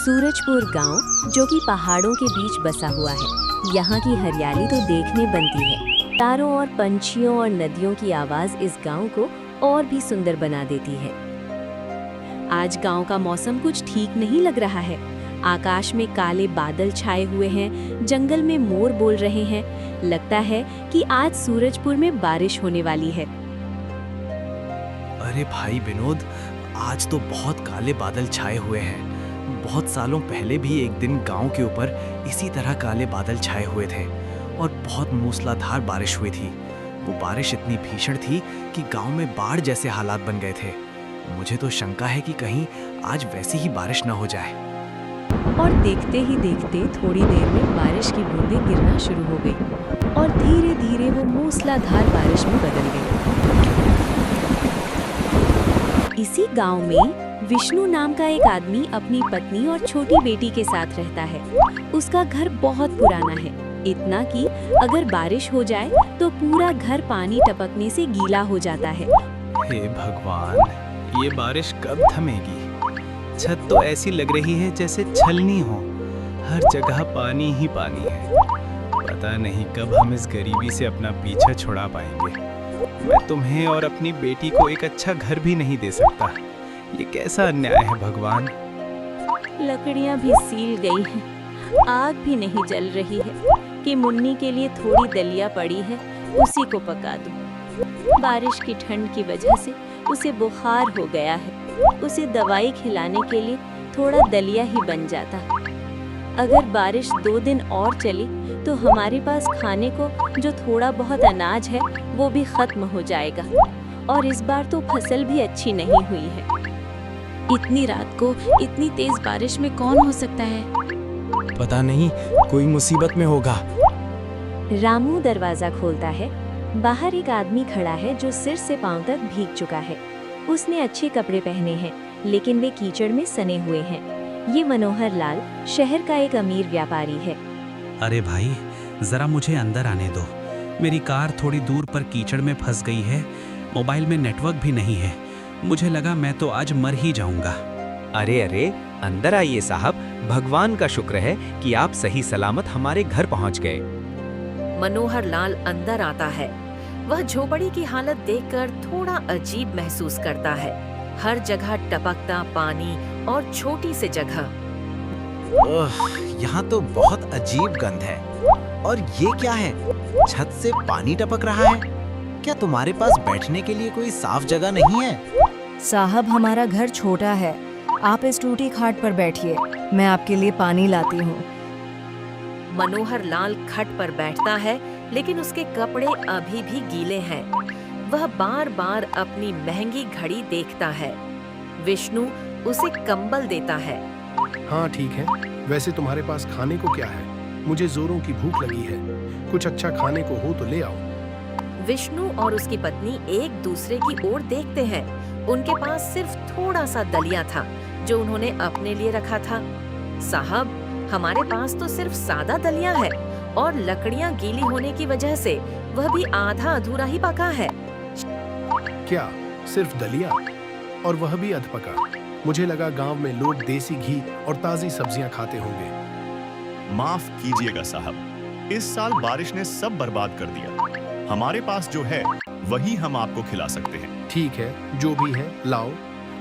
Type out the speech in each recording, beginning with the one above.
सूरजपुर गांव, जो कि पहाड़ों के बीच बसा हुआ है। यहाँ की हरियाली तो देखने बनती है। चारों ओर पंछियों और नदियों की आवाज़ इस गांव को और भी सुंदर बना देती है। आज गांव का मौसम कुछ ठीक नहीं लग रहा है। आकाश में काले बादल छाए हुए हैं, जंगल में मोर बोल रहे हैं। लगता है कि आज सूरजपुर में बारिश होने वाली है। अरे भाई विनोद, आज तो बहुत काले बादल छाए हुए हैं। बहुत सालों पहले भी एक दिन गांव के ऊपर इसी तरह काले बादल छाए हुए थे और बहुत मूसलाधार बारिश हुई थी। वो बारिश इतनी भीषण थी कि गांव में बाढ़ जैसे हालात बन गए थे। मुझे तो शंका है कि कहीं आज वैसी ही बारिश न हो जाए। और देखते ही देखते थोड़ी देर में बारिश की बूंदें गिरना शुरू हो गई और धीरे धीरे वो मूसलाधार बारिश में बदल गई। इसी गांव में विष्णु नाम का एक आदमी अपनी पत्नी और छोटी बेटी के साथ रहता है। उसका घर बहुत पुराना है, इतना कि अगर बारिश हो जाए तो पूरा घर पानी टपकने से गीला हो जाता है। हे भगवान, ये बारिश कब थमेगी? छत तो ऐसी लग रही है जैसे छलनी हो। हर जगह पानी ही पानी है। पता नहीं कब हम इस गरीबी से अपना पीछा छुड़ा पाएंगे। मैं तुम्हें और अपनी बेटी को एक अच्छा घर भी नहीं दे सकता। ये कैसा अन्याय है भगवान। लकड़ियां भी सील गई हैं, आग भी नहीं जल रही है कि मुन्नी के लिए थोड़ी दलिया पड़ी है, उसी को पका दूं। बारिश की ठंड की वजह से उसे बुखार हो गया है। उसे दवाई खिलाने के लिए थोड़ा दलिया ही बन जाता। अगर बारिश 2 दिन और चली तो हमारे पास खाने को जो थोड़ा बहुत अनाज है वो भी खत्म हो जाएगा। और इस बार तो फसल भी अच्छी नहीं हुई है। इतनी रात को इतनी तेज बारिश में कौन हो सकता है? पता नहीं, कोई मुसीबत में होगा। रामू दरवाजा खोलता है। बाहर एक आदमी खड़ा है जो सिर से पांव तक भीग चुका है। उसने अच्छे कपड़े पहने हैं, लेकिन वे कीचड़ में सने हुए हैं। ये मनोहर लाल शहर का एक अमीर व्यापारी है। अरे भाई, जरा मुझे अंदर आने दो। मेरी कार थोड़ी दूर पर कीचड़ में फंस गई है। मोबाइल में नेटवर्क भी नहीं है। मुझे लगा मैं तो आज मर ही जाऊंगा। अरे अरे, अंदर आइए साहब। भगवान का शुक्र है कि आप सही सलामत हमारे घर पहुंच गए। मनोहर लाल अंदर आता है। वह झोपड़ी की हालत देखकर थोड़ा अजीब महसूस करता है। हर जगह टपकता पानी और छोटी सी जगह। यहाँ तो बहुत अजीब गंध है। और ये क्या है? छत से पानी टपक रहा है। क्या तुम्हारे पास बैठने के लिए कोई साफ जगह नहीं है? साहब, हमारा घर छोटा है। आप इस टूटी खाट पर बैठिए, मैं आपके लिए पानी लाती हूँ। मनोहर लाल खट पर बैठता है, लेकिन उसके कपड़े अभी भी गीले हैं। वह बार बार अपनी महंगी घड़ी देखता है। विष्णु उसे कंबल देता है। हाँ ठीक है। वैसे तुम्हारे पास खाने को क्या है? मुझे जोरों की भूख लगी है। कुछ अच्छा खाने को हो तो ले आओ। विष्णु और उसकी पत्नी एक दूसरे की ओर देखते हैं। उनके पास सिर्फ थोड़ा सा दलिया था जो उन्होंने अपने लिए रखा था। साहब, हमारे पास तो सिर्फ सादा दलिया है और लकड़ियां गीली होने की वजह से वह भी आधा अधूरा ही पका है। क्या सिर्फ दलिया? और वह भी अधपका? मुझे लगा गांव में लोग देसी घी और ताजी सब्जियां खाते होंगे। माफ कीजिएगा साहब, इस साल बारिश ने सब बर्बाद कर दिया। हमारे पास जो है वही हम आपको खिला सकते हैं। ठीक है, जो भी है लाओ।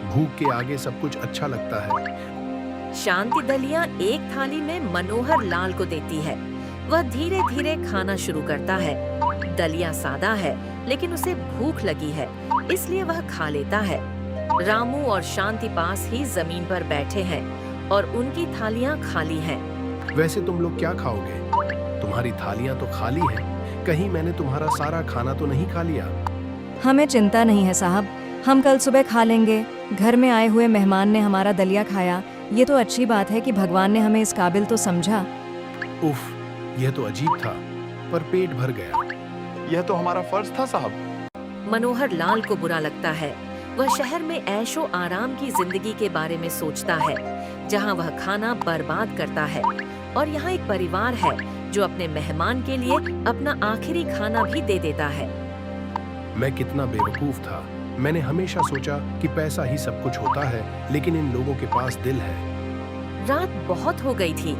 भूख के आगे सब कुछ अच्छा लगता है। शांति दलिया एक थाली में मनोहर लाल को देती है। वह धीरे धीरे खाना शुरू करता है। दलिया सादा है, लेकिन उसे भूख लगी है, इसलिए वह खा लेता है। रामू और शांति पास ही जमीन पर बैठे हैं और उनकी थालियां खाली हैं। वैसे तुम लोग क्या खाओगे? तुम्हारी थालियां तो खाली हैं। कहीं मैंने तुम्हारा सारा खाना तो नहीं खा लिया? हमें चिंता नहीं है साहब, हम कल सुबह खा लेंगे। घर में आए हुए मेहमान ने हमारा दलिया खाया, ये तो अच्छी बात है कि भगवान ने हमें इस काबिल तो समझा। उफ, यह तो अजीब था, पर पेट भर गया। यह तो हमारा फर्ज था साहब। मनोहर लाल को बुरा लगता है। वह शहर में ऐशो आराम की जिंदगी के बारे में सोचता है, जहां वह खाना बर्बाद करता है। और यहाँ एक परिवार है जो अपने मेहमान के लिए अपना आखिरी खाना भी दे देता है। मैं कितना बेवकूफ था। मैंने हमेशा सोचा कि पैसा ही सब कुछ होता है, लेकिन इन लोगों के पास दिल है। रात बहुत हो गई थी।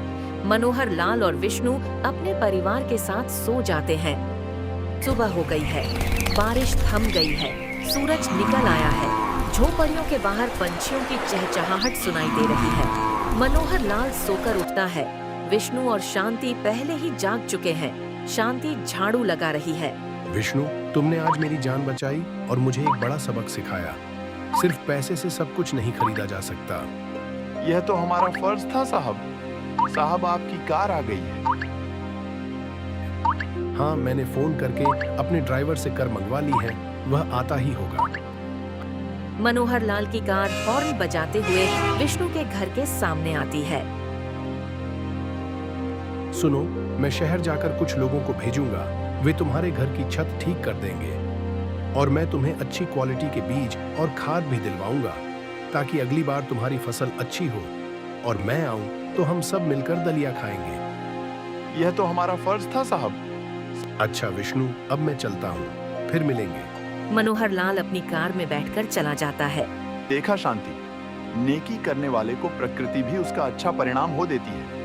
मनोहर लाल और विष्णु अपने परिवार के साथ सो जाते हैं। सुबह हो गई है, बारिश थम गई है, सूरज निकल आया है। झोपड़ियों के बाहर पंछियों की चहचहाहट सुनाई दे रही है। मनोहर लाल सोकर उठता है। विष्णु और शांति पहले ही जाग चुके हैं। शांति झाड़ू लगा रही है। विष्णु, तुमने आज मेरी जान बचाई और मुझे एक बड़ा सबक सिखाया। सिर्फ पैसे से सब कुछ नहीं खरीदा जा सकता। यह तो हमारा फर्ज था साहब। साहब, आपकी कार आ गई है। हाँ, मैंने फोन करके अपने ड्राइवर से कर मंगवा ली है, वह आता ही होगा। मनोहर लाल की कार हॉर्न बजाते हुए विष्णु के घर के सामने आती है। सुनो, मैं शहर जाकर कुछ लोगों को भेजूंगा। वे तुम्हारे घर की छत ठीक कर देंगे और मैं तुम्हें अच्छी क्वालिटी के बीज और खाद भी दिलवाऊंगा, ताकि अगली बार तुम्हारी फसल अच्छी हो और मैं आऊं तो हम सब मिलकर दलिया खाएंगे। यह तो हमारा फर्ज था साहब। अच्छा विष्णु, अब मैं चलता हूँ, फिर मिलेंगे। मनोहर लाल अपनी कार में बैठकर चला जाता है। देखा शांति, नेकी करने वाले को प्रकृति भी उसका अच्छा परिणाम हो देती है।